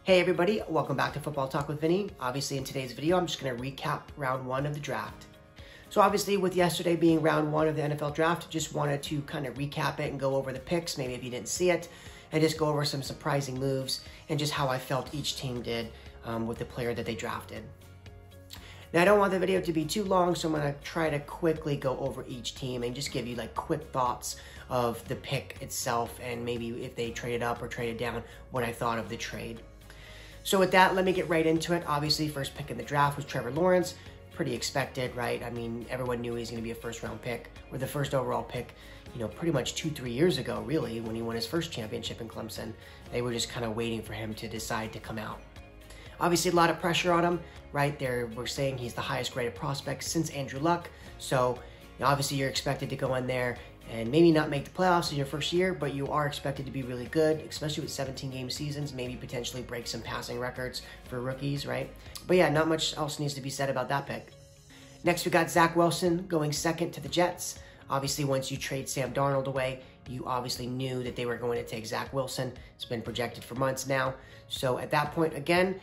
Hey everybody, welcome back to Football Talk with Vinny. Obviously in today's video, I'm just going to recap round one of the draft. So obviously with yesterday being round one of the NFL draft, just wanted to kind of recap it and go over the picks, maybe if you didn't see it, and just go over some surprising moves and just how I felt each team did with the player that they drafted. Now I don't want the video to be too long, so I'm going to try to quickly go over each team and just give you like quick thoughts of the pick itself and maybe if they traded up or traded down, what I thought of the trade. So with that, let me get right into it. Obviously, first pick in the draft was Trevor Lawrence. Pretty expected, right? I mean, everyone knew he was going to be a first-round pick, or the first overall pick, pretty much 2-3 years ago, really, when he won his first championship in Clemson. They were just kind of waiting for him to decide to come out. Obviously, a lot of pressure on him, right? We're saying he's the highest-graded prospect since Andrew Luck. So, obviously, you're expected to go in there and maybe not make the playoffs in your first year, but you are expected to be really good, especially with 17-game seasons, maybe potentially break some passing records for rookies, right? But yeah, not much else needs to be said about that pick. Next, we got Zach Wilson going second to the Jets. Obviously, once you trade Sam Darnold away, you obviously knew that they were going to take Zach Wilson. It's been projected for months now. So at that point, again,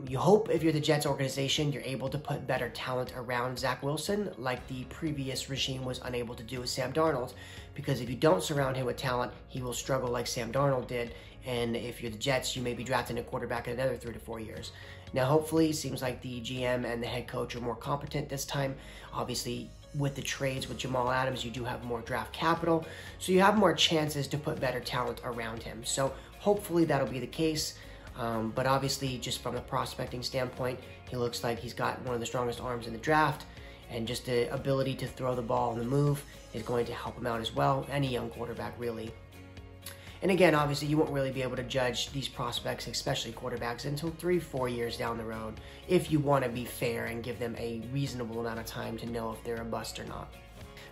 you hope if you're the Jets organization, you're able to put better talent around Zach Wilson like the previous regime was unable to do with Sam Darnold. Because if you don't surround him with talent, he will struggle like Sam Darnold did. And if you're the Jets, you may be drafting a quarterback in another 3 to 4 years. Now, hopefully, it seems like the GM and the head coach are more competent this time. Obviously, with the trades with Jamal Adams, you do have more draft capital. So you have more chances to put better talent around him. So hopefully that'll be the case. But obviously, just from a prospecting standpoint, he looks like he's got one of the strongest arms in the draft, and just the ability to throw the ball on the move is going to help him out as well. Any young quarterback, really. And again, obviously, you won't really be able to judge these prospects, especially quarterbacks, until 3-4 years down the road, if you want to be fair and give them a reasonable amount of time to know if they're a bust or not.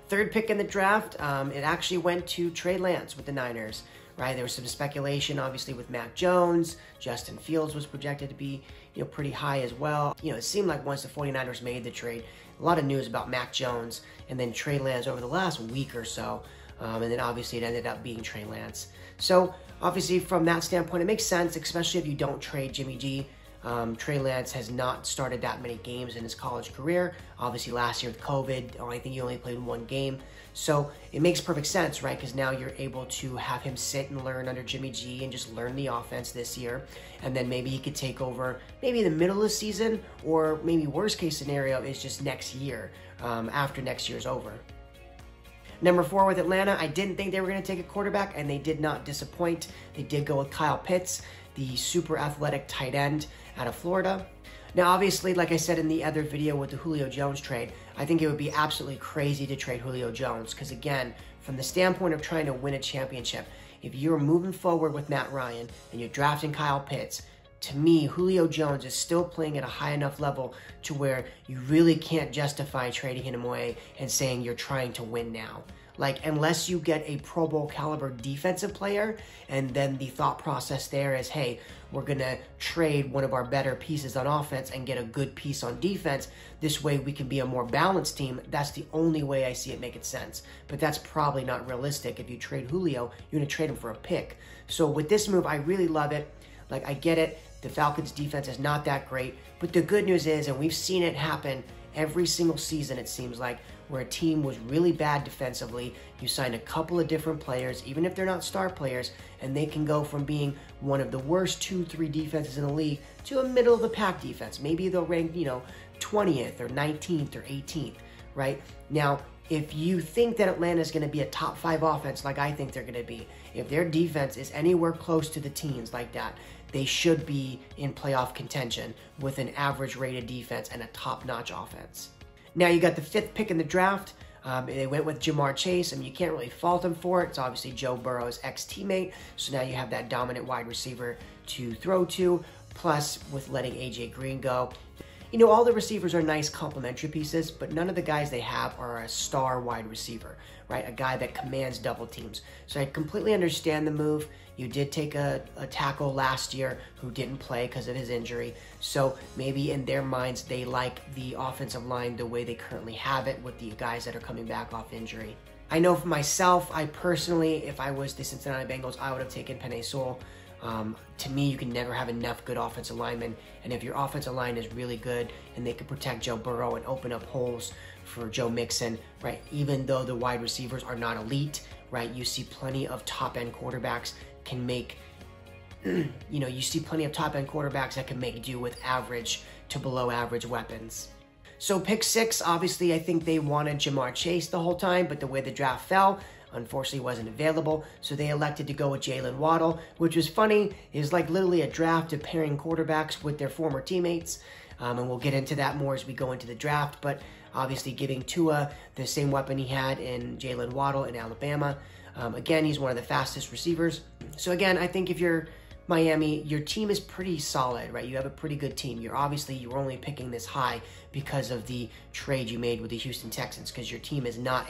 Third pick in the draft, it actually went to Trey Lance with the Niners. Right, there was some speculation, obviously, with Mac Jones. Justin Fields was projected to be, pretty high as well. It seemed like once the 49ers made the trade, a lot of news about Mac Jones and then Trey Lance over the last week or so. And then obviously it ended up being Trey Lance. So obviously from that standpoint, it makes sense, especially if you don't trade Jimmy G. Trey Lance has not started that many games in his college career. Obviously last year with COVID, I think he only played 1 game. So it makes perfect sense, right? Because now you're able to have him sit and learn under Jimmy G and just learn the offense this year. And then maybe he could take over maybe in the middle of the season, or maybe worst case scenario is just next year, after next year's over. Number 4 with Atlanta, I didn't think they were going to take a quarterback, and they did not disappoint. They did go with Kyle Pitts, the super athletic tight end out of Florida. Now, obviously, like I said in the other video with the Julio Jones trade, I think it would be absolutely crazy to trade Julio Jones because, again, from the standpoint of trying to win a championship, if you're moving forward with Matt Ryan and you're drafting Kyle Pitts, to me, Julio Jones is still playing at a high enough level to where you really can't justify trading him away and saying you're trying to win now. Like, unless you get a Pro Bowl caliber defensive player, and then the thought process there is, hey, we're going to trade one of our better pieces on offense and get a good piece on defense. This way we can be a more balanced team. That's the only way I see it making sense. But that's probably not realistic. If you trade Julio, you're going to trade him for a pick. So with this move, I really love it. Like, I get it. The Falcons' defense is not that great. But the good news is, and we've seen it happen every single season, it seems like, where a team was really bad defensively, you sign a couple of different players, even if they're not star players, and they can go from being one of the worst 2-3 defenses in the league to a middle-of-the-pack defense. Maybe they'll rank, 20th or 19th or 18th, right? Now, if you think that Atlanta is going to be a top 5 offense like I think they're going to be, if their defense is anywhere close to the teens like that, they should be in playoff contention with an average rated defense and a top-notch offense. Now you got the 5th pick in the draft. They went with Ja'Marr Chase. I mean, you can't really fault them for it. It's obviously Joe Burrow's ex-teammate. So now you have that dominant wide receiver to throw to, plus with letting AJ Green go. All the receivers are nice complementary pieces, but none of the guys they have are a star wide receiver, right? A guy that commands double teams. So I completely understand the move. You did take a tackle last year who didn't play because of his injury. So maybe in their minds, they like the offensive line the way they currently have it with the guys that are coming back off injury. I know for myself, I personally, if I was the Cincinnati Bengals, I would have taken Penei Sewell. To me, you can never have enough good offensive linemen. And if your offensive line is really good and they can protect Joe Burrow and open up holes for Joe Mixon, right? Even though the wide receivers are not elite, right? You see plenty of top-end quarterbacks can make, you see plenty of top-end quarterbacks that can make do with average to below average weapons. So pick 6, obviously, I think they wanted Ja'Marr Chase the whole time, but the way the draft fell, unfortunately wasn't available, so they elected to go with Jalen Waddle, which was funny. It was like literally a draft of pairing quarterbacks with their former teammates, and we'll get into that more as we go into the draft, but obviously giving Tua the same weapon he had in Jalen Waddle in Alabama. Again, he's one of the fastest receivers. So again, I think if you're Miami, your team is pretty solid, right? You have a pretty good team. You're only picking this high because of the trade you made with the Houston Texans, because your team is not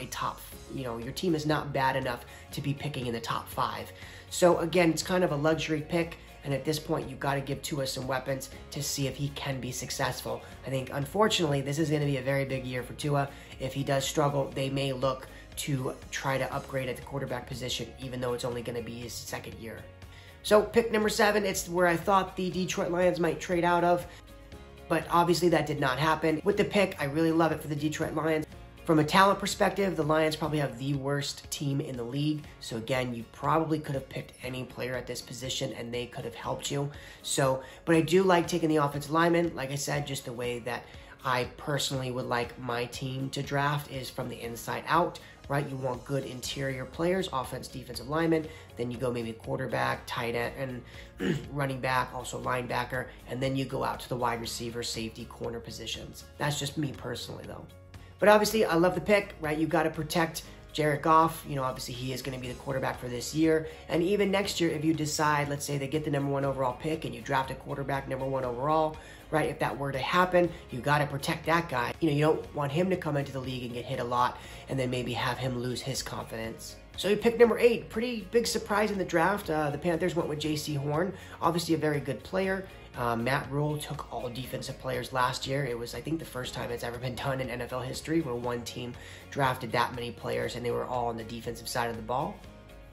your team is not bad enough to be picking in the top 5. So again, it's kind of a luxury pick, and at this point, you've got to give Tua some weapons to see if he can be successful. I think, unfortunately, this is going to be a very big year for Tua. If he does struggle, they may look to try to upgrade at the quarterback position, even though it's only going to be his 2nd year. So pick number 7, it's where I thought the Detroit Lions might trade out of, but obviously that did not happen. With the pick, I really love it for the Detroit Lions. From a talent perspective, the Lions probably have the worst team in the league. So again, you probably could have picked any player at this position and they could have helped you. But I do like taking the offensive lineman. Like I said, just the way that I personally would like my team to draft is from the inside out, right? You want good interior players, offense, defensive lineman. Then you go maybe quarterback, tight end, and running back, also linebacker. And then you go out to the wide receiver, safety, corner positions. That's just me personally, though. But obviously, I love the pick, right? You got to protect Jared Goff. Obviously, he is going to be the quarterback for this year. And even next year, if you decide, let's say they get the number 1 overall pick and you draft a quarterback number 1 overall, right? If that were to happen, you got to protect that guy. You don't want him to come into the league and get hit a lot and then maybe have him lose his confidence. So you pick number 8, pretty big surprise in the draft. The Panthers went with J.C. Horn, obviously a very good player. Matt Rule took all defensive players last year. It was, I think, the first time it's ever been done in NFL history where one team drafted that many players and they were all on the defensive side of the ball.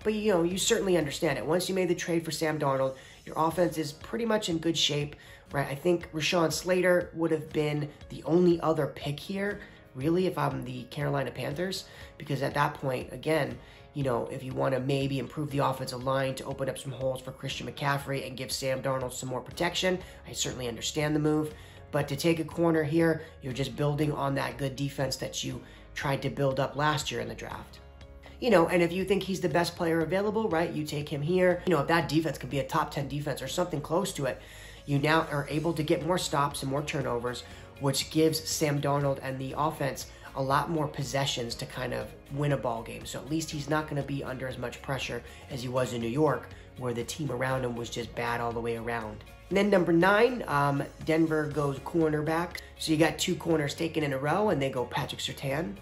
But, you certainly understand it. Once you made the trade for Sam Darnold, your offense is pretty much in good shape, right? I think Rashawn Slater would have been the only other pick here, really, if I'm the Carolina Panthers, because at that point, again, if you want to maybe improve the offensive line to open up some holes for Christian McCaffrey and give Sam Darnold some more protection, I certainly understand the move. But to take a corner here, you're just building on that good defense that you tried to build up last year in the draft. And if you think he's the best player available, right, you take him here. If that defense could be a top 10 defense or something close to it, you now are able to get more stops and more turnovers, which gives Sam Darnold and the offense a lot more possessions to kind of win a ball game. So at least he's not going to be under as much pressure as he was in New York, where the team around him was just bad all the way around. And then number 9, Denver goes cornerback. So you got 2 corners taken in a row, and they go Patrick Surtain.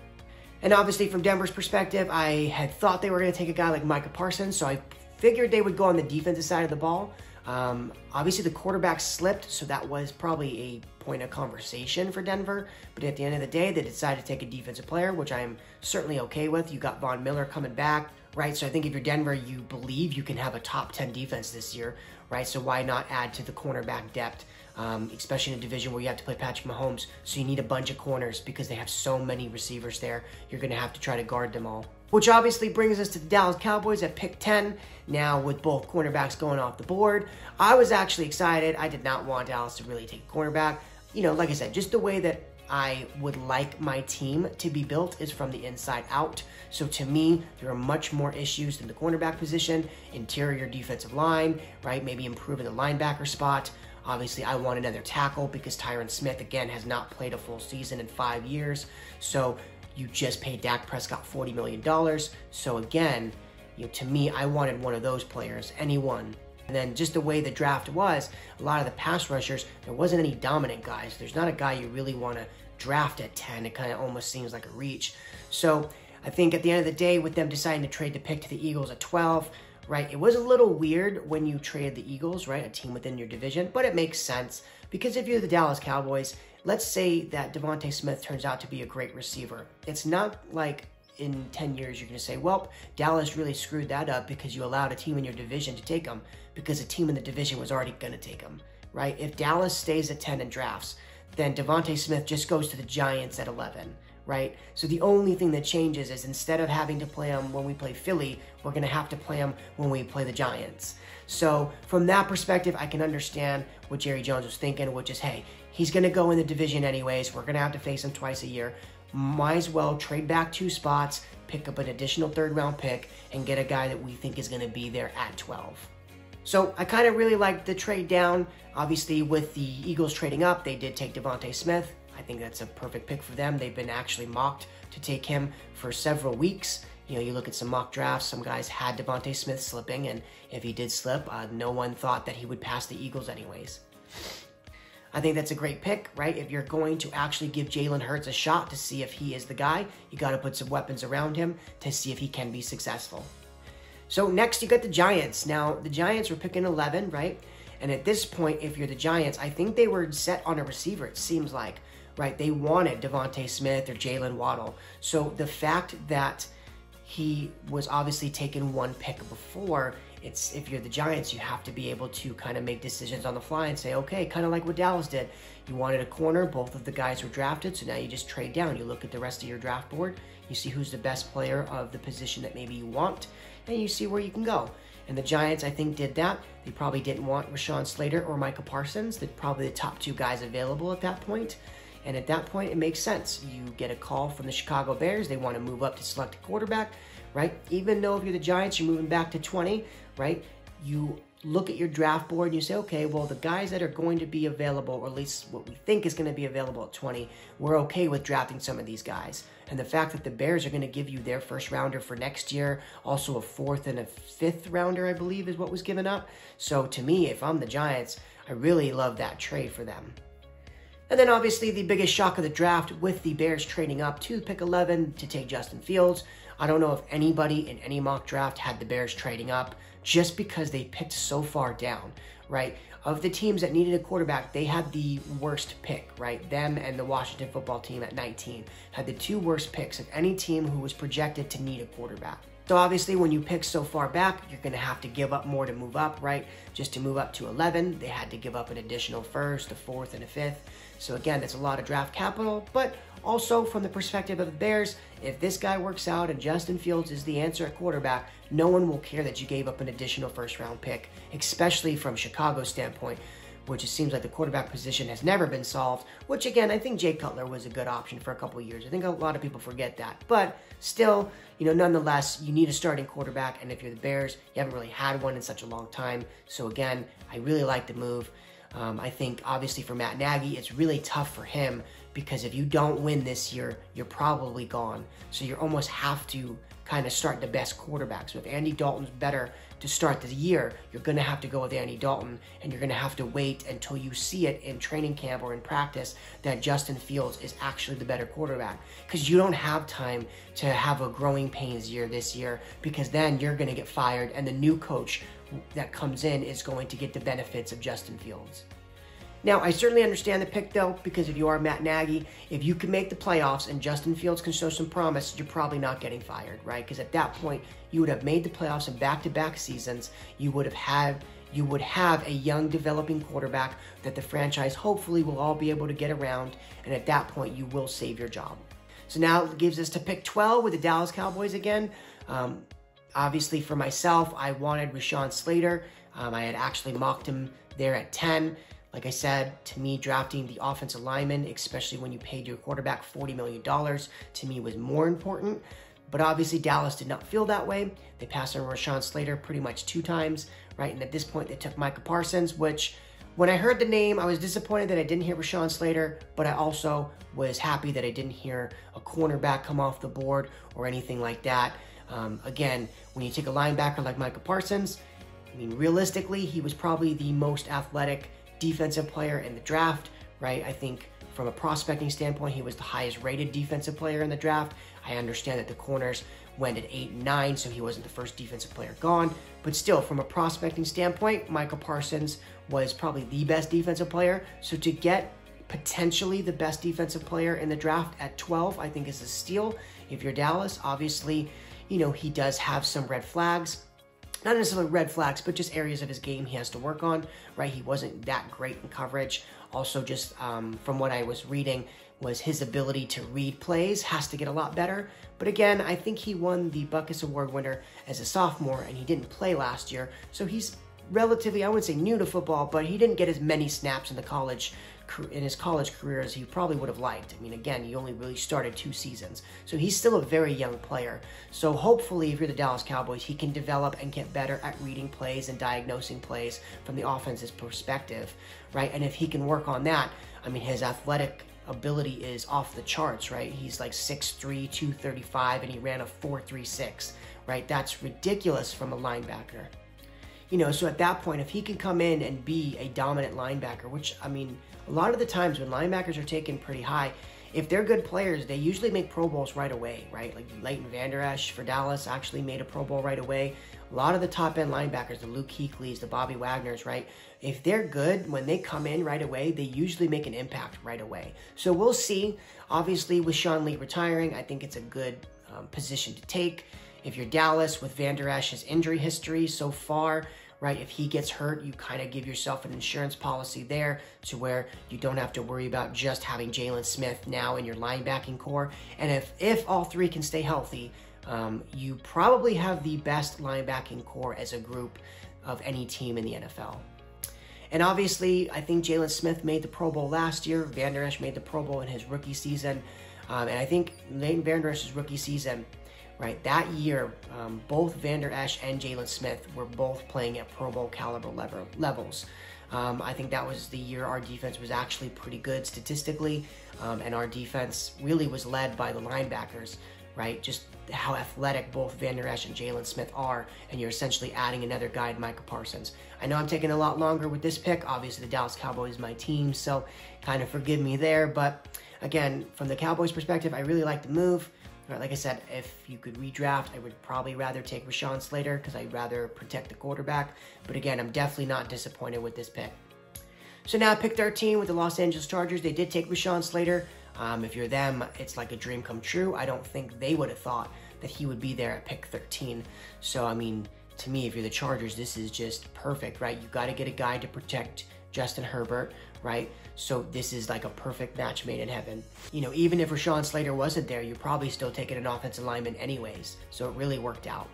And obviously from Denver's perspective, I had thought they were going to take a guy like Micah Parsons, so I figured they would go on the defensive side of the ball. Obviously the quarterback slipped, so that was probably a point of conversation for Denver. But at the end of the day, they decided to take a defensive player, which I'm certainly okay with. You got Von Miller coming back, right? So I think if you're Denver, you believe you can have a top 10 defense this year, right? So why not add to the cornerback depth, especially in a division where you have to play Patrick Mahomes. So you need a bunch of corners because they have so many receivers there. You're going to have to try to guard them all. Which obviously brings us to the Dallas Cowboys at pick 10. Now with both cornerbacks going off the board, I was actually excited. I did not want Dallas to really take a cornerback. Like I said, just the way that I would like my team to be built is from the inside out. So to me, there are much more issues than the cornerback position, interior defensive line, right? Maybe improving the linebacker spot. Obviously, I want another tackle because Tyron Smith, again, has not played a full season in 5 years. So you just paid Dak Prescott $40 million. So again, to me, I wanted one of those players, anyone. And then just the way the draft was, a lot of the pass rushers, there wasn't any dominant guys. There's not a guy you really want to draft at 10. It kind of almost seems like a reach. So I think at the end of the day, with them deciding to trade the pick to the Eagles at 12, right, it was a little weird when you traded the Eagles, right, a team within your division, but it makes sense because if you're the Dallas Cowboys, let's say that Devontae Smith turns out to be a great receiver. It's not like in 10 years, you're going to say, well, Dallas really screwed that up because you allowed a team in your division to take him because a team in the division was already going to take him, right? If Dallas stays at 10 in drafts, then Devontae Smith just goes to the Giants at 11, right? So the only thing that changes is instead of having to play him when we play Philly, we're going to have to play him when we play the Giants. So from that perspective, I can understand what Jerry Jones was thinking, which is, hey, he's going to go in the division anyways. We're going to have to face him twice a year. Might as well trade back 2 spots, pick up an additional 3rd round pick, and get a guy that we think is going to be there at 12. So I kind of really like the trade down. Obviously, with the Eagles trading up, they did take Devontae Smith. I think that's a perfect pick for them. They've been actually mocked to take him for several weeks. You know, you look at some mock drafts, some guys had Devontae Smith slipping, and if he did slip, no one thought that he would pass the Eagles anyways. I think that's a great pick, right? If you're going to actually give Jalen Hurts a shot to see if he is the guy, you got to put some weapons around him to see if he can be successful. So next you got the Giants. Now, the Giants were picking 11, right? And at this point, if you're the Giants, I think they were set on a receiver, it seems like, right? They wanted Devontae Smith or Jalen Waddle. So the fact that he was obviously taken 1 pick before, it's, if you're the Giants, you have to be able to kind of make decisions on the fly and say, okay, kind of like what Dallas did. You wanted a corner, both of the guys were drafted, so now you just trade down. You look at the rest of your draft board, you see who's the best player of the position that maybe you want, and you see where you can go. And the Giants, I think, did that. They probably didn't want Rashawn Slater or Micah Parsons. They're probably the top 2 guys available at that point. And at that point, it makes sense. You get a call from the Chicago Bears. They want to move up to select a quarterback, right? Even though if you're the Giants, you're moving back to 20, right? You look at your draft board and you say, okay, well, the guys that are going to be available, or at least what we think is going to be available at 20, we're okay with drafting some of these guys. And the fact that the Bears are going to give you their 1st rounder for next year, also a 4th and a 5th rounder, I believe, is what was given up. So to me, if I'm the Giants, I really love that trade for them. And then obviously the biggest shock of the draft with the Bears trading up to pick 11 to take Justin Fields. I don't know if anybody in any mock draft had the Bears trading up just because they picked so far down, right? Of the teams that needed a quarterback, they had the worst pick, right? Them and the Washington football team at 19 had the 2 worst picks of any team who was projected to need a quarterback. So obviously when you pick so far back, you're going to have to give up more to move up, right? Just to move up to 11, they had to give up an additional 1st, a 4th, and a 5th. So again, that's a lot of draft capital, but also from the perspective of the Bears, if this guy works out and Justin Fields is the answer at quarterback, no one will care that you gave up an additional 1st round pick, especially from Chicago's standpoint, which it seems like the quarterback position has never been solved, which again, I think Jay Cutler was a good option for a couple of years. I think a lot of people forget that, but still, you know, nonetheless, you need a starting quarterback, and if you're the Bears, you haven't really had one in such a long time. So again, I really like the move. I think obviously for Matt Nagy, it's really tough for him because if you don't win this year, you're probably gone. So you almost have to kind of start the best quarterback. So if Andy Dalton's better to start the year, you're going to have to go with Andy Dalton, and you're going to have to wait until you see it in training camp or in practice that Justin Fields is actually the better quarterback, because you don't have time to have a growing pains year this year, because then you're going to get fired and the new coach that comes in is going to get the benefits of Justin Fields. Now, I certainly understand the pick, though, because if you are Matt Nagy, if you can make the playoffs and Justin Fields can show some promise, you're probably not getting fired, right? Because at that point, you would have made the playoffs in back-to-back seasons. You would have a young developing quarterback that the franchise hopefully will all be able to get around, and at that point, you will save your job. So now it gives us to pick 12 with the Dallas Cowboys again. Obviously, for myself, I wanted Rashawn Slater. I had actually mocked him there at 10. Like I said, to me, drafting the offensive lineman, especially when you paid your quarterback $40 million, to me was more important. But obviously, Dallas did not feel that way. They passed on Rashawn Slater pretty much 2 times, right? And at this point, they took Micah Parsons, which when I heard the name, I was disappointed that I didn't hear Rashawn Slater, but I also was happy that I didn't hear a cornerback come off the board or anything like that. Again, when you take a linebacker like Micah Parsons, I mean, realistically, he was probably the most athletic defensive player in the draft, right? I think from a prospecting standpoint, he was the highest rated defensive player in the draft. I understand that the corners went at 8 and 9, so he wasn't the first defensive player gone. But still, from a prospecting standpoint, Micah Parsons was probably the best defensive player. So to get potentially the best defensive player in the draft at 12, I think is a steal. If you're Dallas, obviously, you know, he does have some red flags. Not necessarily red flags, but just areas of his game he has to work on, right? He wasn't that great in coverage. Also, just from what I was reading, was his ability to read plays has to get a lot better. But again, I think he won the Butkus Award winner as a sophomore, and he didn't play last year. So he's relatively, I wouldn't say new to football, but he didn't get as many snaps in his college career as he probably would have liked. I mean, again, he only really started 2 seasons. So he's still a very young player. So hopefully, if you're the Dallas Cowboys, he can develop and get better at reading plays and diagnosing plays from the offense's perspective, right? And if he can work on that, I mean, his athletic ability is off the charts, right? He's like 6'3", 235, and he ran a 4.36, right? That's ridiculous from a linebacker. You know, so at that point, if he can come in and be a dominant linebacker, which, I mean, a lot of the times when linebackers are taken pretty high, if they're good players, they usually make Pro Bowls right away, right? Like Leighton Vander Esch for Dallas actually made a Pro Bowl right away. A lot of the top-end linebackers, the Luke Kuechly's, the Bobby Wagners, right? If they're good, when they come in right away, they usually make an impact right away. So we'll see. Obviously, with Sean Lee retiring, I think it's a good position to take. If you're Dallas with Vander Esch's injury history so far, right, if he gets hurt, you kind of give yourself an insurance policy there to where you don't have to worry about just having Jaylon Smith now in your linebacking core. And if all 3 can stay healthy, you probably have the best linebacking core as a group of any team in the NFL. And obviously, I think Jaylon Smith made the Pro Bowl last year. Vander Esch made the Pro Bowl in his rookie season. And I think Leighton Vander Esch's rookie season, right, that year, both Vander Esch and Jaylon Smith were both playing at Pro Bowl caliber levels. I think that was the year our defense was actually pretty good statistically, and our defense really was led by the linebackers, right? Just how athletic both Vander Esch and Jaylon Smith are, and you're essentially adding another guy to Micah Parsons. I know I'm taking a lot longer with this pick. Obviously, the Dallas Cowboys is my team, so kind of forgive me there. But again, from the Cowboys' perspective, I really like the move. Like I said, if you could redraft, I would probably rather take Rashawn Slater because I'd rather protect the quarterback. But again, I'm definitely not disappointed with this pick. So now pick 13 with the Los Angeles Chargers. They did take Rashawn Slater. If you're them, it's like a dream come true. I don't think they would have thought that he would be there at pick 13. So, I mean, to me, if you're the Chargers, this is just perfect, right? You got to get a guy to protect Justin Herbert, right? So this is like a perfect match made in heaven. You know, even if Rashawn Slater wasn't there, you're probably still taking an offensive lineman anyways. So it really worked out.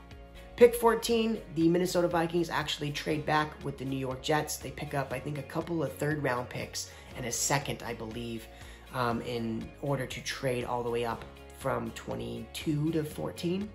Pick 14, the Minnesota Vikings actually trade back with the New York Jets. They pick up, I think, a couple of third-round picks and a second, I believe, in order to trade all the way up from 22 to 14.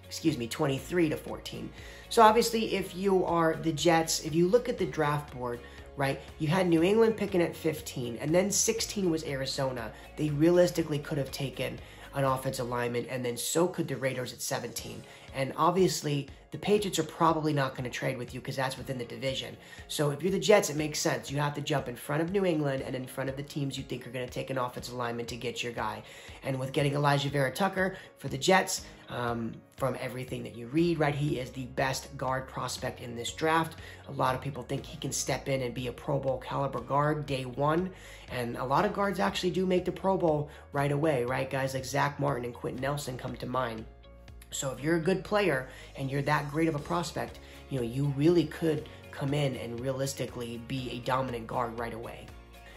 Excuse me, 23 to 14. So obviously, if you are the Jets, if you look at the draft board, right, you had New England picking at 15, and then 16 was Arizona. They realistically could have taken an offensive lineman, and then so could the Raiders at 17. And obviously, the Patriots are probably not going to trade with you because that's within the division. So if you're the Jets, it makes sense. You have to jump in front of New England and in front of the teams you think are going to take an offensive lineman to get your guy. And with getting Elijah Vera Tucker for the Jets, from everything that you read, right, he is the best guard prospect in this draft. A lot of people think he can step in and be a Pro Bowl caliber guard day one. And a lot of guards actually do make the Pro Bowl right away, right? Guys like Zach Martin and Quentin Nelson come to mind. So if you're a good player and you're that great of a prospect, you know, you really could come in and realistically be a dominant guard right away.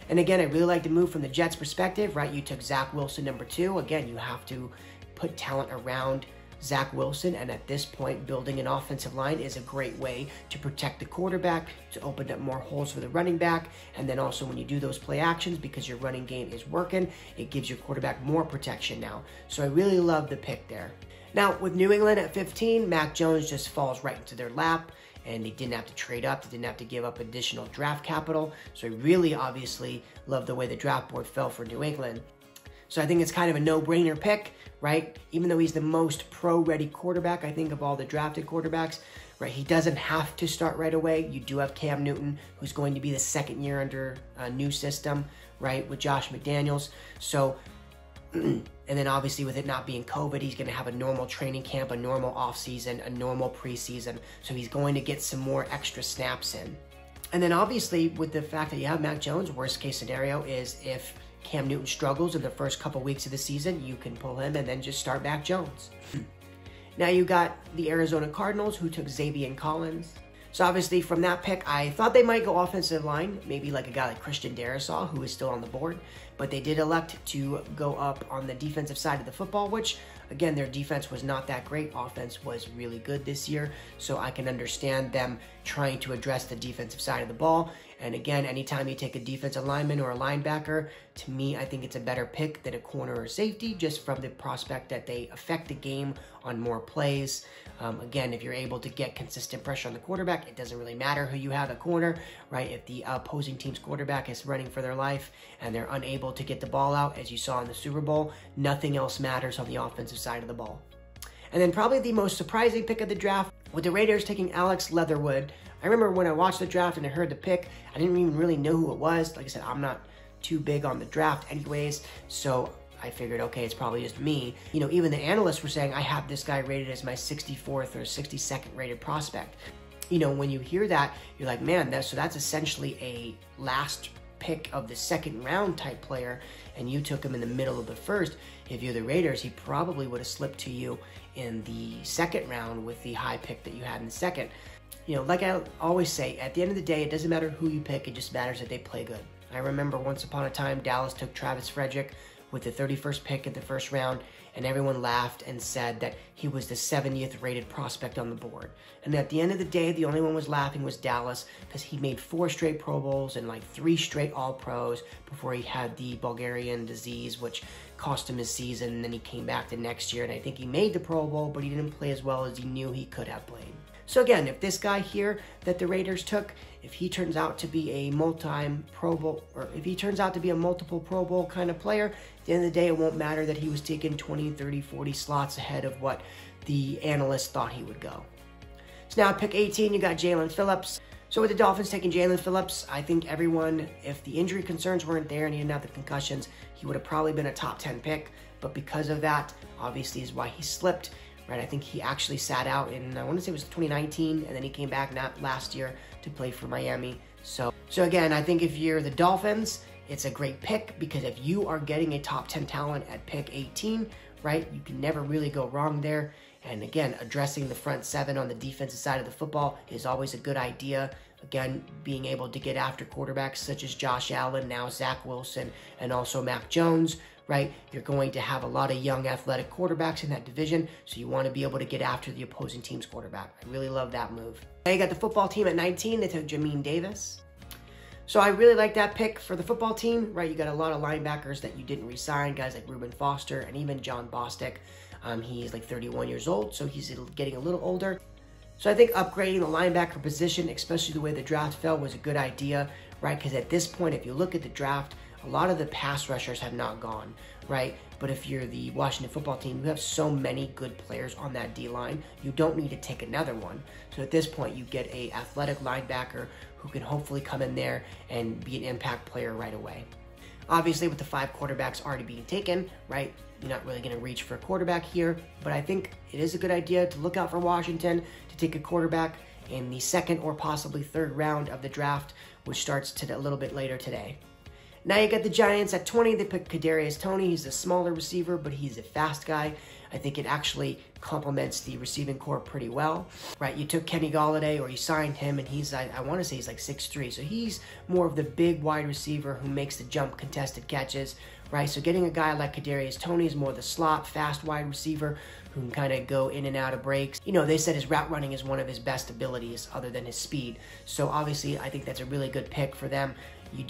And again, I really like the move from the Jets' perspective, right? You took Zach Wilson, number 2. Again, you have to put talent around Zach Wilson, and at this point, building an offensive line is a great way to protect the quarterback, to open up more holes for the running back, and then also when you do those play actions, because your running game is working, it gives your quarterback more protection now. So I really love the pick there. Now, with New England at 15, Mac Jones just falls right into their lap, and they didn't have to trade up, they didn't have to give up additional draft capital, so I really obviously love the way the draft board fell for New England. So I think it's kind of a no-brainer pick, right? Even though he's the most pro-ready quarterback, I think, of all the drafted quarterbacks, right? He doesn't have to start right away. You do have Cam Newton, who's going to be the second year under a new system, right, with Josh McDaniels. So, and then obviously with it not being COVID, he's going to have a normal training camp, a normal offseason, a normal preseason. So he's going to get some more extra snaps in. And then obviously with the fact that you have Mac Jones, worst case scenario is if Cam Newton struggles in the first couple weeks of the season, you can pull him and then just start Mac Jones. Now you got the Arizona Cardinals, who took Xavier Collins. So obviously from that pick, I thought they might go offensive line, maybe like a guy like Christian Darrisaw, who is still on the board. But they did elect to go up on the defensive side of the football, which, again, their defense was not that great. Offense was really good this year, so I can understand them trying to address the defensive side of the ball. And again, anytime you take a defensive lineman or a linebacker, to me, I think it's a better pick than a corner or safety, just from the prospect that they affect the game on more plays. Again, if you're able to get consistent pressure on the quarterback, it doesn't really matter who you have at corner, right? If the opposing team's quarterback is running for their life and they're unable to get the ball out, as you saw in the Super Bowl, nothing else matters on the offensive side of the ball. And then probably the most surprising pick of the draft, with the Raiders taking Alex Leatherwood. I remember when I watched the draft and I heard the pick, I didn't even really know who it was. Like I said, I'm not too big on the draft anyways, so I figured, okay, it's probably just me. You know, even the analysts were saying, I have this guy rated as my 64th or 62nd rated prospect. You know, when you hear that, you're like, man, so that's essentially a last pick of the second round type player, and you took him in the middle of the first. If you're the Raiders, he probably would have slipped to you in the second round with the high pick that you had in the second. You know, like I always say, at the end of the day, it doesn't matter who you pick, it just matters that they play good. I remember once upon a time, Dallas took Travis Frederick with the 31st pick in the first round, and everyone laughed and said that he was the 70th rated prospect on the board. And at the end of the day, the only one was laughing was Dallas, because he made 4 straight Pro Bowls and like 3 straight All-Pros before he had the Bulgarian disease, which cost him his season, and then he came back the next year, and I think he made the Pro Bowl, but he didn't play as well as he knew he could have played. So again, if this guy here that the Raiders took, if he turns out to be a multi-Pro Bowl, or if he turns out to be a multiple Pro Bowl kind of player, at the end of the day, it won't matter that he was taking 20, 30, 40 slots ahead of what the analysts thought he would go. So now at pick 18, you got Jaelan Phillips. So with the Dolphins taking Jaelan Phillips, I think everyone, if the injury concerns weren't there and he didn't have the concussions, he would have probably been a top 10 pick. But because of that, obviously is why he slipped. Right, I think he actually sat out in, I want to say it was 2019, and then he came back last year to play for Miami. So again, I think if you're the Dolphins, it's a great pick, because if you are getting a top 10 talent at pick 18, right, you can never really go wrong there. And again, addressing the front 7 on the defensive side of the football is always a good idea. Again, being able to get after quarterbacks such as Josh Allen, now Zach Wilson, and also Mac Jones, right? You're going to have a lot of young athletic quarterbacks in that division, so you want to be able to get after the opposing team's quarterback. I really love that move. Now you got the football team at 19. They took Jamin Davis. So I really like that pick for the football team, right? You got a lot of linebackers that you didn't re-sign, guys like Reuben Foster and even John Bostic. He's like 31 years old, so he's getting a little older. So I think upgrading the linebacker position, especially the way the draft fell, was a good idea, right? Because at this point, if you look at the draft, a lot of the pass rushers have not gone, right? But if you're the Washington football team, you have so many good players on that D-line, you don't need to take another one. So at this point, you get a athletic linebacker who can hopefully come in there and be an impact player right away. Obviously, with the 5 quarterbacks already being taken, right, you're not really going to reach for a quarterback here, but I think it is a good idea to look out for Washington to take a quarterback in the 2nd or possibly 3rd round of the draft, which starts a little bit later today. Now you got the Giants at 20. They picked Kadarius Toney. He's a smaller receiver, but he's a fast guy. I think it actually complements the receiving core pretty well, right? You took Kenny Golladay, or you signed him, and he's, I want to say he's like 6'3", so he's more of the big wide receiver who makes the jump contested catches, right? So getting a guy like Kadarius Toney is more the slot, fast wide receiver who can kind of go in and out of breaks. You know, they said his route running is one of his best abilities other than his speed. So obviously, I think that's a really good pick for them. You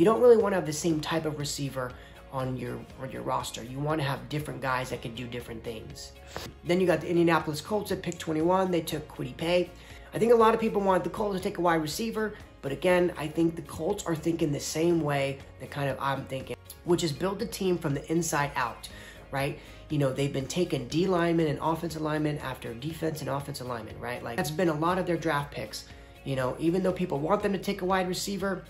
don't really want to have the same type of receiver on your roster. You want to have different guys that can do different things. Then you got the Indianapolis Colts at pick 21. They took Kwity Paye. I think a lot of people wanted the Colts to take a wide receiver, but again, I think the Colts are thinking the same way that kind of I'm thinking, which is build the team from the inside out, right? You know, they've been taking D linemen and offensive linemen after defense and offensive linemen, right? Like, that's been a lot of their draft picks. You know, even though people want them to take a wide receiver,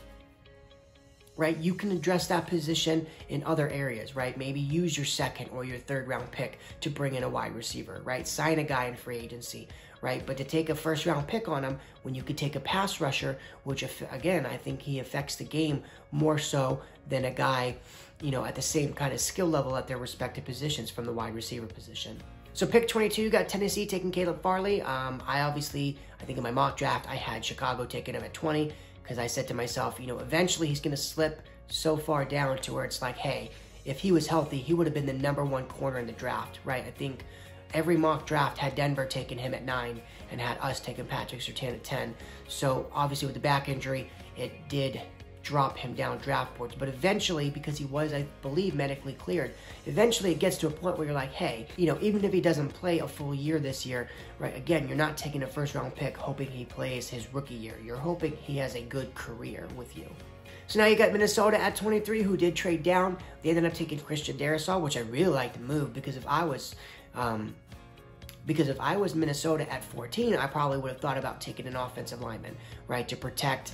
right, you can address that position in other areas, right? Maybe use your 2nd or your 3rd round pick to bring in a wide receiver, right? Sign a guy in free agency, right? But to take a first-round pick on him when you could take a pass rusher, which, again, I think he affects the game more so than a guy, you know, at the same kind of skill level at their respective positions from the wide receiver position. So pick 22, you got Tennessee taking Caleb Farley. I think in my mock draft, I had Chicago taking him at 20 because I said to myself, you know, eventually he's going to slip so far down to where it's like, hey, if he was healthy, he would have been the #1 corner in the draft, right? I think every mock draft had Denver taking him at 9 and had us taking Patrick Surtain at 10. So obviously with the back injury, it did drop him down draft boards. But eventually, because he was, I believe, medically cleared, eventually it gets to a point where you're like, hey, you know, even if he doesn't play a full year this year, right, again, you're not taking a first-round pick hoping he plays his rookie year. You're hoping he has a good career with you. So now you got Minnesota at 23, who did trade down. They ended up taking Christian Darrisaw, which I really like the move, because if I was Minnesota at 14, I probably would have thought about taking an offensive lineman, right, to protect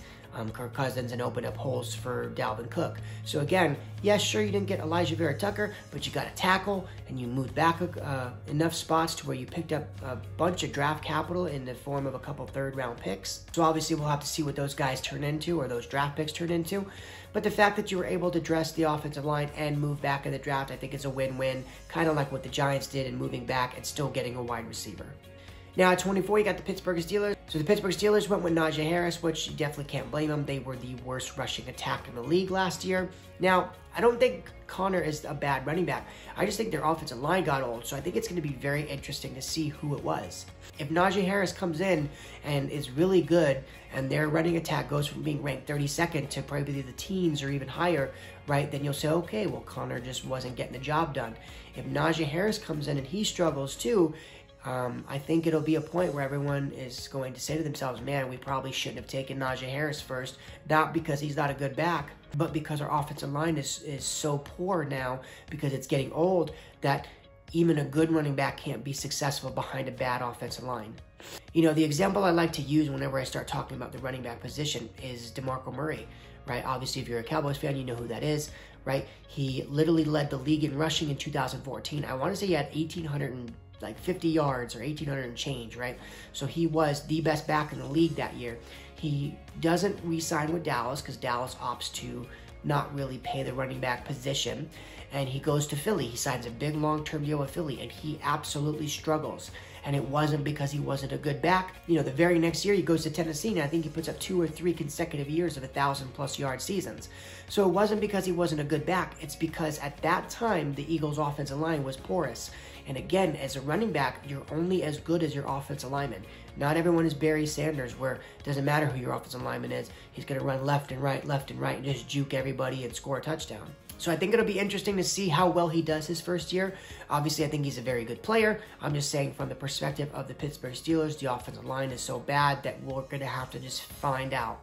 Kirk Cousins and open up holes for Dalvin Cook. So again, yes, sure, you didn't get Elijah Vera Tucker, but you got a tackle, and you moved back enough spots to where you picked up a bunch of draft capital in the form of a couple third-round picks. So obviously, we'll have to see what those guys turn into, or those draft picks turn into. But the fact that you were able to dress the offensive line and move back in the draft, I think it's a win-win, kind of like what the Giants did in moving back and still getting a wide receiver. Now at 24, you got the Pittsburgh Steelers. So the Pittsburgh Steelers went with Najee Harris, which you definitely can't blame them. They were the worst rushing attack in the league last year. Now, I don't think Connor is a bad running back. I just think their offensive line got old, so I think it's going to be very interesting to see who it was. If Najee Harris comes in and is really good, and their running attack goes from being ranked 32nd to probably the teens or even higher, right, then you'll say, okay, well, Connor just wasn't getting the job done. If Najee Harris comes in and he struggles too, I think it'll be a point where everyone is going to say to themselves, man, we probably shouldn't have taken Najee Harris first, not because he's not a good back, but because our offensive line is so poor now because it's getting old that even a good running back can't be successful behind a bad offensive line. You know, the example I like to use whenever I start talking about the running back position is DeMarco Murray, right? Obviously, if you're a Cowboys fan, you know who that is, right? He literally led the league in rushing in 2014. I want to say he had 1,850 yards or 1,800 and change, right? So he was the best back in the league that year. He doesn't re-sign with Dallas because Dallas opts to not really pay the running back position, and he goes to Philly. He signs a big long-term deal with Philly, and he absolutely struggles. And it wasn't because he wasn't a good back. You know, the very next year he goes to Tennessee, and I think he puts up 2 or 3 consecutive years of 1,000+ yard seasons. So it wasn't because he wasn't a good back. It's because at that time, the Eagles' offensive line was porous. And again, as a running back, you're only as good as your offensive lineman. Not everyone is Barry Sanders, where it doesn't matter who your offensive lineman is. He's going to run left and right, and just juke everybody and score a touchdown. So I think it'll be interesting to see how well he does his first year. Obviously, I think he's a very good player. I'm just saying from the perspective of the Pittsburgh Steelers, the offensive line is so bad that we're going to have to just find out.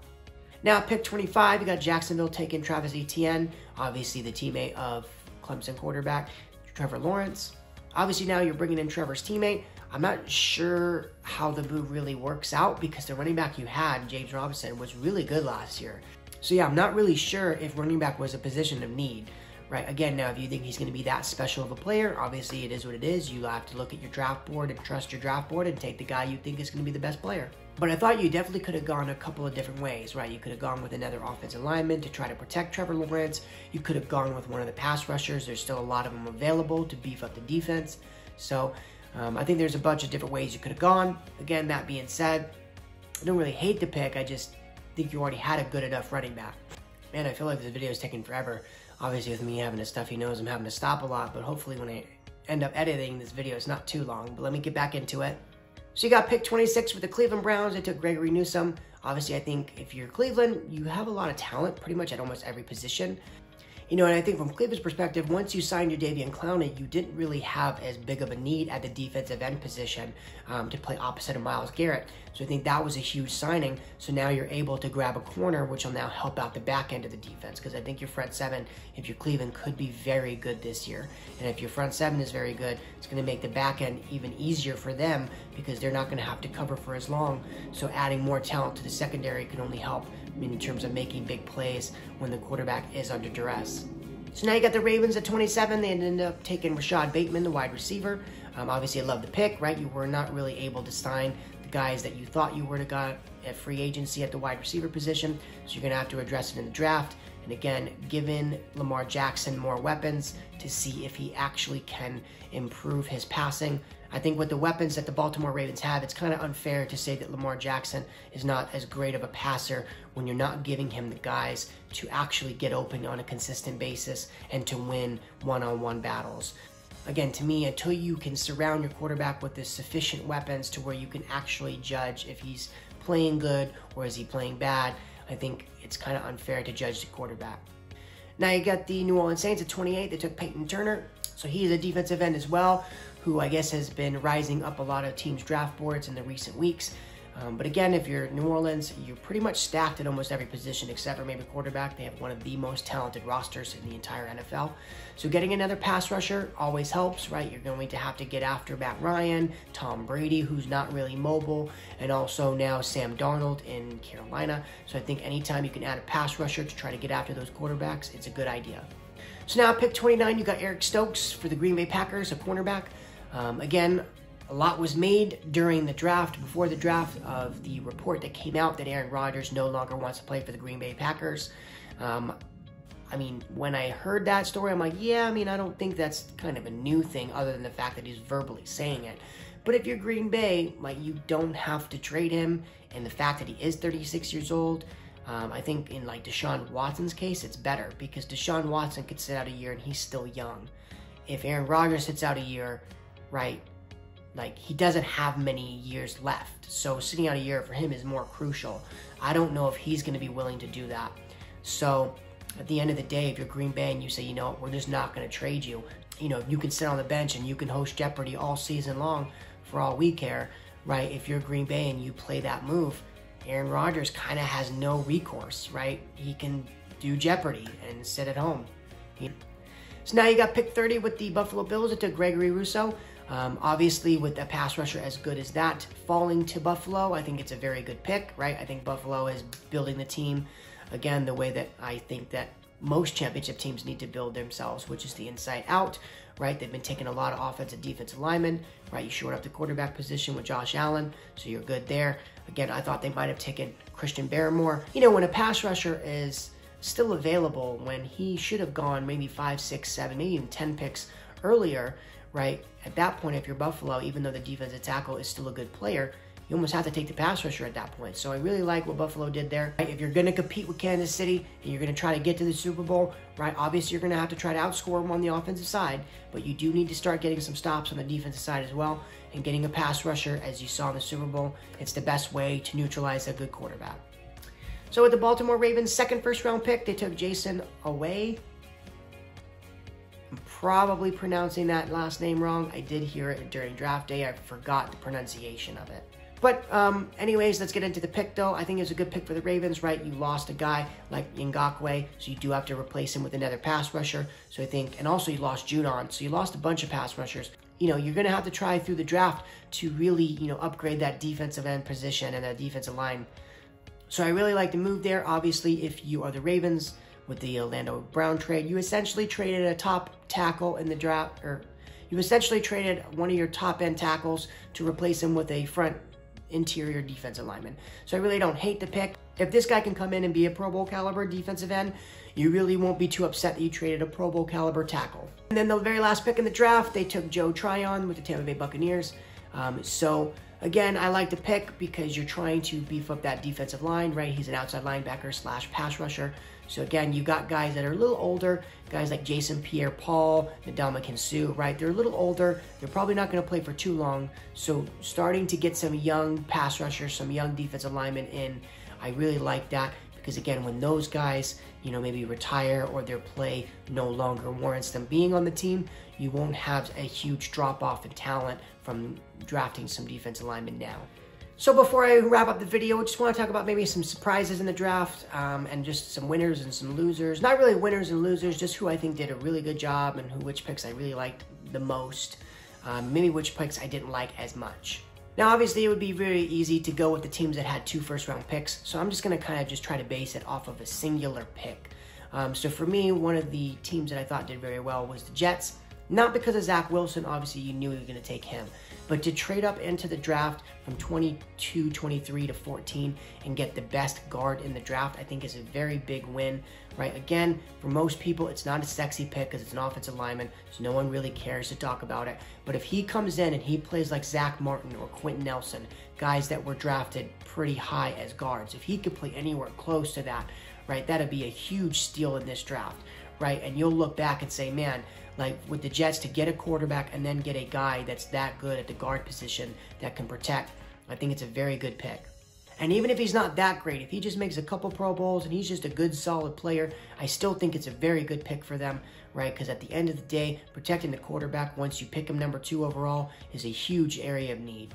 Now, at pick 25, you got Jacksonville taking Travis Etienne, obviously the teammate of Clemson quarterback Trevor Lawrence. Obviously, now you're bringing in Trevor's teammate. I'm not sure how the move really works out because the running back you had, James Robinson, was really good last year. So yeah, I'm not really sure if running back was a position of need, right? Again, now if you think he's going to be that special of a player, obviously it is what it is. You have to look at your draft board and trust your draft board and take the guy you think is going to be the best player. But I thought you definitely could have gone a couple of different ways, right? You could have gone with another offensive lineman to try to protect Trevor Lawrence. You could have gone with one of the pass rushers. There's still a lot of them available to beef up the defense. So I think there's a bunch of different ways you could have gone. Again, that being said, I don't really hate the pick. I just think you already had a good enough running back. Man, I feel like this video is taking forever. Obviously, with me having to stuffy nose, I'm having to stop a lot, but hopefully when I end up editing this video, it's not too long. But let me get back into it. So you got pick 26 with the Cleveland Browns. They took Gregory Newsome. Obviously, I think if you're Cleveland, you have a lot of talent pretty much at almost every position. You know, and I think from Cleveland's perspective, once you signed your Davion Clowney, you didn't really have as big of a need at the defensive end position to play opposite of Myles Garrett. So I think that was a huge signing. So now you're able to grab a corner, which will now help out the back end of the defense. Because I think your front seven, if you're Cleveland, could be very good this year. And if your front seven is very good, it's going to make the back end even easier for them because they're not going to have to cover for as long. So adding more talent to the secondary can only help in terms of making big plays when the quarterback is under duress. So now you got the Ravens at 27. They ended up taking Rashad Bateman, the wide receiver. Obviously, I love the pick, right? You were not really able to sign guys that you thought you were to got at free agency at the wide receiver position. So you're going to have to address it in the draft. And again, giving Lamar Jackson more weapons to see if he actually can improve his passing. I think with the weapons that the Baltimore Ravens have, it's kind of unfair to say that Lamar Jackson is not as great of a passer when you're not giving him the guys to actually get open on a consistent basis and to win one-on-one battles. Again, to me, until you can surround your quarterback with the sufficient weapons to where you can actually judge if he's playing good or is he playing bad, I think it's kind of unfair to judge the quarterback. Now you got the New Orleans Saints at 28. They took Peyton Turner. So he's a defensive end as well, who I guess has been rising up a lot of teams' draft boards in the recent weeks. But again, if you're New Orleans, you're pretty much stacked at almost every position except for maybe quarterback. They have one of the most talented rosters in the entire NFL. So getting another pass rusher always helps, right? You're going to have to get after Matt Ryan, Tom Brady, who's not really mobile, and also now Sam Darnold in Carolina. So I think anytime you can add a pass rusher to try to get after those quarterbacks, it's a good idea. So now at pick 29, you got Eric Stokes for the Green Bay Packers, a cornerback. Again, a lot was made during the draft, before the draft, of the report that came out that Aaron Rodgers no longer wants to play for the Green Bay Packers. I mean, when I heard that story, I'm like, yeah, I mean, I don't think that's kind of a new thing other than the fact that he's verbally saying it. But if you're Green Bay, like, you don't have to trade him, and the fact that he is 36 years old, I think in like Deshaun Watson's case, it's better because Deshaun Watson could sit out a year and he's still young. If Aaron Rodgers sits out a year, right, like he doesn't have many years left. So sitting out a year for him is more crucial. I don't know if he's going to be willing to do that. So at the end of the day, if you're Green Bay and you say, you know, we're just not going to trade you, you know, you can sit on the bench and you can host Jeopardy all season long for all we care, right? If you're Green Bay and you play that move, Aaron Rodgers kind of has no recourse, right? He can do Jeopardy and sit at home. So now you got pick 30 with the Buffalo Bills. It took Gregory Rousseau. Obviously, with a pass rusher as good as that falling to Buffalo, I think it's a very good pick, right? I think Buffalo is building the team, again, the way that I think that most championship teams need to build themselves, which is the inside out, right? They've been taking a lot of offensive defensive linemen, right? You short up the quarterback position with Josh Allen, so you're good there. Again, I thought they might have taken Christian Barmore. You know, when a pass rusher is still available, when he should have gone maybe 5, 6, 7, maybe even 10 picks earlier, right? At that point, if you're Buffalo, even though the defensive tackle is still a good player, you almost have to take the pass rusher at that point. So I really like what Buffalo did there. Right? If you're going to compete with Kansas City and you're going to try to get to the Super Bowl, right? Obviously, you're going to have to try to outscore them on the offensive side, but you do need to start getting some stops on the defensive side as well. And getting a pass rusher, as you saw in the Super Bowl, it's the best way to neutralize a good quarterback. So with the Baltimore Ravens' second first-round pick, they took Jayson Oweh. I'm probably pronouncing that last name wrong. I did hear it during draft day. I forgot the pronunciation of it. But anyways, let's get into the pick, though. I think it's a good pick for the Ravens, right? You lost a guy like Ngakoue, so you do have to replace him with another pass rusher. So I think, and also you lost Judon, so you lost a bunch of pass rushers. You know, you're going to have to try through the draft to really, you know, upgrade that defensive end position and that defensive line. So I really like the move there. Obviously, if you are the Ravens with the Orlando Brown trade, you essentially traded a top tackle in the draft, or you essentially traded one of your top end tackles to replace him with a front interior defensive lineman. So I really don't hate the pick. If this guy can come in and be a Pro Bowl caliber defensive end, you really won't be too upset that you traded a Pro Bowl caliber tackle. And then the very last pick in the draft, they took Joe Tryon with the Tampa Bay Buccaneers. So again, I like the pick because you're trying to beef up that defensive line, right? He's an outside linebacker / pass rusher. So again, you got guys that are a little older, guys like Jason Pierre-Paul, Ndamukong Suh, right? They're a little older. They're probably not going to play for too long. So starting to get some young pass rushers, some young defensive linemen in, I really like that because again, when those guys, you know, maybe retire or their play no longer warrants them being on the team, you won't have a huge drop-off in talent from drafting some defensive linemen now. So before I wrap up the video, I just want to talk about maybe some surprises in the draft and just some winners and some losers. Not really winners and losers, just who I think did a really good job and which picks I really liked the most. Maybe which picks I didn't like as much. Now, obviously, it would be very easy to go with the teams that had 2 first-round picks, so I'm just going to kind of just try to base it off of a singular pick. So for me, one of the teams that I thought did very well was the Jets. Not because of Zach Wilson, obviously you knew you were going to take him, But to trade up into the draft from 22, 23 to 14 and get the best guard in the draft, I think is a very big win, right? Again, for most people, it's not a sexy pick because it's an offensive lineman, so no one really cares to talk about it. But if he comes in and he plays like Zach Martin or Quentin Nelson, guys that were drafted pretty high as guards, if he could play anywhere close to that, right, that'd be a huge steal in this draft, right? And you'll look back and say, man, like with the Jets to get a quarterback and then get a guy that's that good at the guard position that can protect, I think it's a very good pick. And even if he's not that great, if he just makes a couple Pro Bowls and he's just a good, solid player, I still think it's a very good pick for them, right? Because at the end of the day, protecting the quarterback once you pick him number 2 overall is a huge area of need.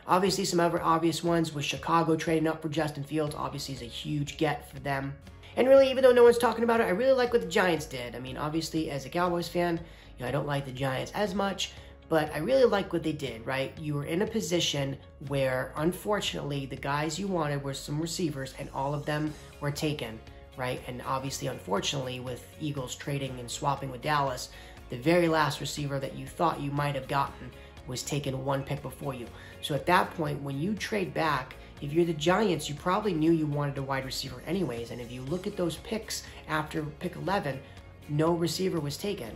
Obviously, some other obvious ones was Chicago trading up for Justin Fields. Obviously, is a huge get for them. And really, even though no one's talking about it, I really like what the Giants did. I mean, obviously, as a Cowboys fan, I don't like the Giants as much, but I really like what they did, right? You were in a position where, unfortunately, the guys you wanted were some receivers, and all of them were taken, right? And obviously, unfortunately, with Eagles trading and swapping with Dallas, the very last receiver that you thought you might have gotten was taken 1 pick before you. So at that point, when you trade back, if you're the Giants, you probably knew you wanted a wide receiver anyways. And if you look at those picks after pick 11, no receiver was taken.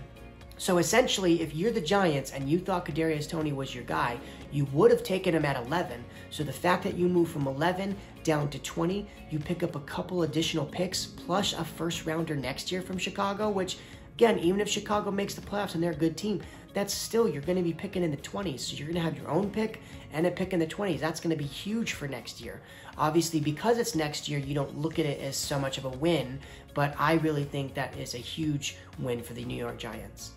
So essentially, if you're the Giants and you thought Kadarius Toney was your guy, you would have taken him at 11. So the fact that you move from 11 down to 20, you pick up a couple additional picks plus a first rounder next year from Chicago, which again, even if Chicago makes the playoffs and they're a good team, that's still, you're going to be picking in the 20s. So you're going to have your own pick and a pick in the 20s. That's going to be huge for next year. Obviously, because it's next year, you don't look at it as so much of a win, but I really think that is a huge win for the New York Giants.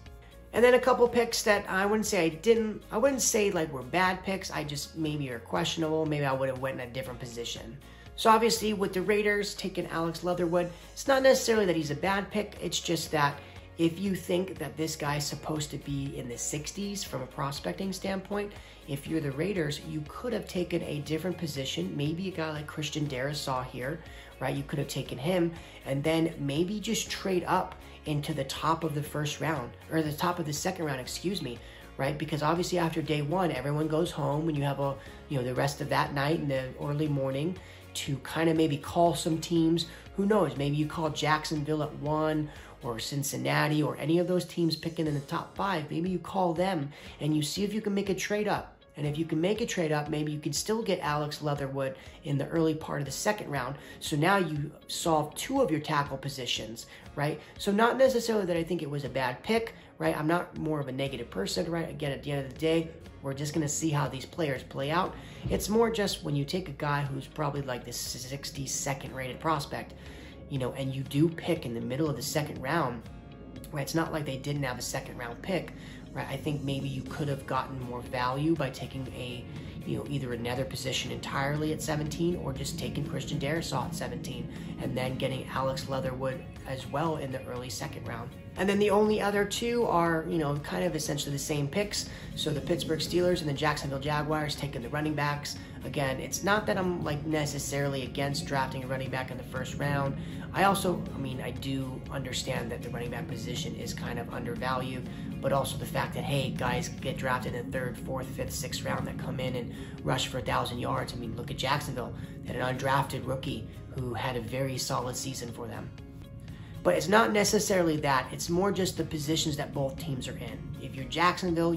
And then a couple picks that I wouldn't say like were bad picks. I just maybe are questionable. Maybe I would have went in a different position. So obviously with the Raiders taking Alex Leatherwood, it's not necessarily that he's a bad pick. It's just that if you think that this guy's supposed to be in the 60s from a prospecting standpoint, if you're the Raiders, you could have taken a different position. Maybe a guy like Christian Darrisaw here, right? You could have taken him and then maybe just trade up into the top of the first round, or the top of the second round, excuse me, right? Because obviously after day 1, everyone goes home and you have the rest of that night and the early morning to kind of maybe call some teams. Who knows? Maybe you call Jacksonville at 1 or Cincinnati or any of those teams picking in the top 5. Maybe you call them and you see if you can make a trade up. And if you can make a trade up, maybe you can still get Alex Leatherwood in the early part of the second round. So now you solve 2 of your tackle positions, right? So not necessarily that I think it was a bad pick, right? I'm not more of a negative person, right? Again, at the end of the day, we're just going to see how these players play out. It's more just when you take a guy who's probably like this 62nd rated prospect, and you do pick in the middle of the second round, right? It's not like they didn't have a second round pick, right? I think maybe you could have gotten more value by taking either another position entirely at 17 or just taking Christian Darrisaw at 17 and then getting Alex Leatherwood as well in the early second round. And then the only other 2 are, kind of essentially the same picks. So the Pittsburgh Steelers and the Jacksonville Jaguars taking the running backs. Again, it's not that I'm necessarily against drafting a running back in the first round. I do understand that the running back position is kind of undervalued, but also the fact that, hey, guys get drafted in the 3rd, 4th, 5th, 6th round that come in and rush for 1,000 yards. Look at Jacksonville. They had an undrafted rookie who had a very solid season for them. But it's not necessarily that. It's more just the positions that both teams are in. If you're Jacksonville,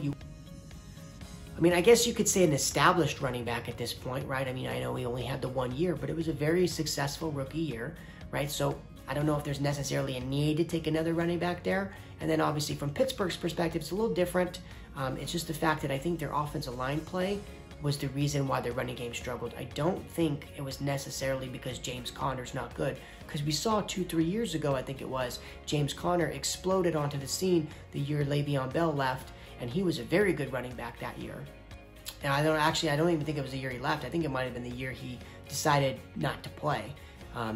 I guess you could say an established running back at this point, right? I know he only had the 1 year, but it was a very successful rookie year, right? So I don't know if there's necessarily a need to take another running back there. And then obviously from Pittsburgh's perspective, it's a little different. It's just the fact that I think their offensive line play was the reason why their running game struggled. I don't think it was necessarily because James Conner's not good, because we saw 2-3 years ago, I think it was, James Conner exploded onto the scene the year Le'Veon Bell left, and he was a very good running back that year. And I don't even think it was the year he left. I think it might have been the year he decided not to play.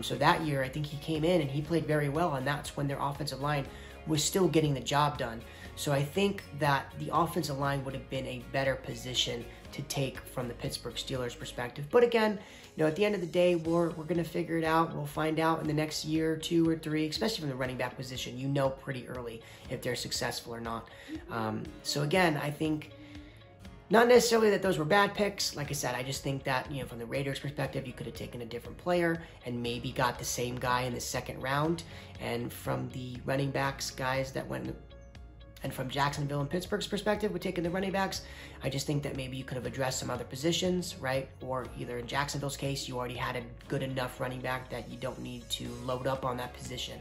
So that year, I think he came in and he played very well, and that's when their offensive line was still getting the job done. So I think that the offensive line would have been a better position to take from the Pittsburgh Steelers perspective. But again, at the end of the day, we're going to figure it out. We'll find out in the next year, 2 or 3, especially from the running back position. Pretty early if they're successful or not. So again, I think Not necessarily that those were bad picks. Like I said, I just think that, from the Raiders' perspective, you could have taken a different player and maybe got the same guy in the second round. And from the running backs guys that went, and from Jacksonville and Pittsburgh's perspective with taking the running backs, I just think that maybe you could have addressed some other positions, right? Or either in Jacksonville's case, you already had a good enough running back that you don't need to load up on that position.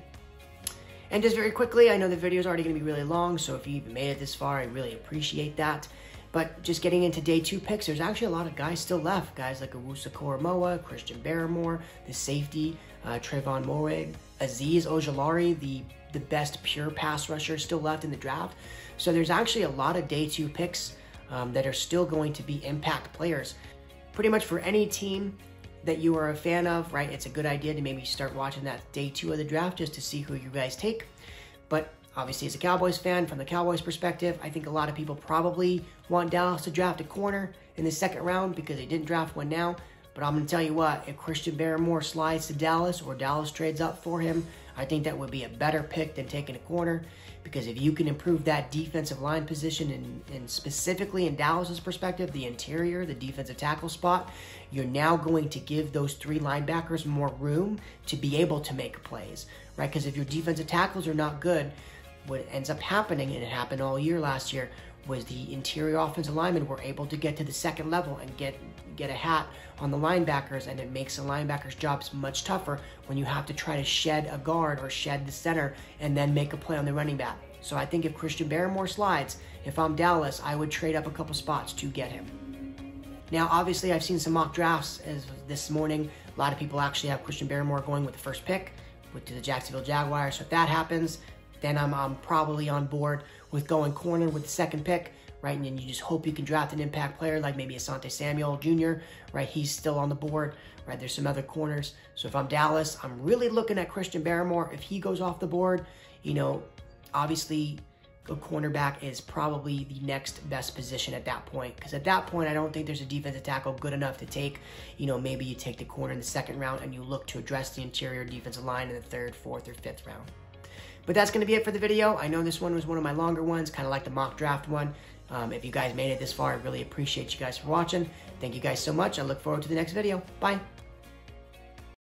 And just very quickly, I know the video is already going to be really long, so if you even made it this far, I really appreciate that. But just getting into day 2 picks, there's actually a lot of guys still left. Guys like Owusu-Koramoah, Christian Barmore, the safety, Trevon Moehrig, Azeez Ojulari, the best pure pass rusher still left in the draft. So there's actually a lot of day 2 picks that are still going to be impact players. Pretty much for any team that you are a fan of, right? It's a good idea to maybe start watching that day 2 of the draft just to see who you guys take. But obviously, as a Cowboys fan, from the Cowboys' perspective, I think a lot of people probably want Dallas to draft a corner in the second round because they didn't draft one now. But I'm going to tell you what, if Christian Barmore slides to Dallas or Dallas trades up for him, I think that would be a better pick than taking a corner, because if you can improve that defensive line position and specifically in Dallas's perspective, the interior, the defensive tackle spot, you're now going to give those 3 linebackers more room to be able to make plays, right? Because if your defensive tackles are not good, what ends up happening, and it happened all year last year, was the interior offensive linemen were able to get to the second level and get a hat on the linebackers, and it makes the linebackers' jobs much tougher when you have to try to shed a guard or shed the center and then make a play on the running back. So I think if Christian Barmore slides, if I'm Dallas, I would trade up a couple spots to get him. Now, obviously, I've seen some mock drafts as this morning. A lot of people actually have Christian Barmore going with the first pick to the Jacksonville Jaguars. So if that happens, then I'm probably on board with going corner with the second pick, right? And then you just hope you can draft an impact player like maybe Asante Samuel Jr., right? He's still on the board, right? There's some other corners. So if I'm Dallas, I'm really looking at Christian Barmore. If he goes off the board, obviously a cornerback is probably the next best position at that point. Because at that point, I don't think there's a defensive tackle good enough to take. Maybe you take the corner in the second round and you look to address the interior defensive line in the 3rd, 4th, or 5th round. But that's going to be it for the video. I know this one was one of my longer ones, kind of like the mock draft one. If you guys made it this far, I really appreciate you guys for watching. Thank you guys so much. I look forward to the next video. Bye.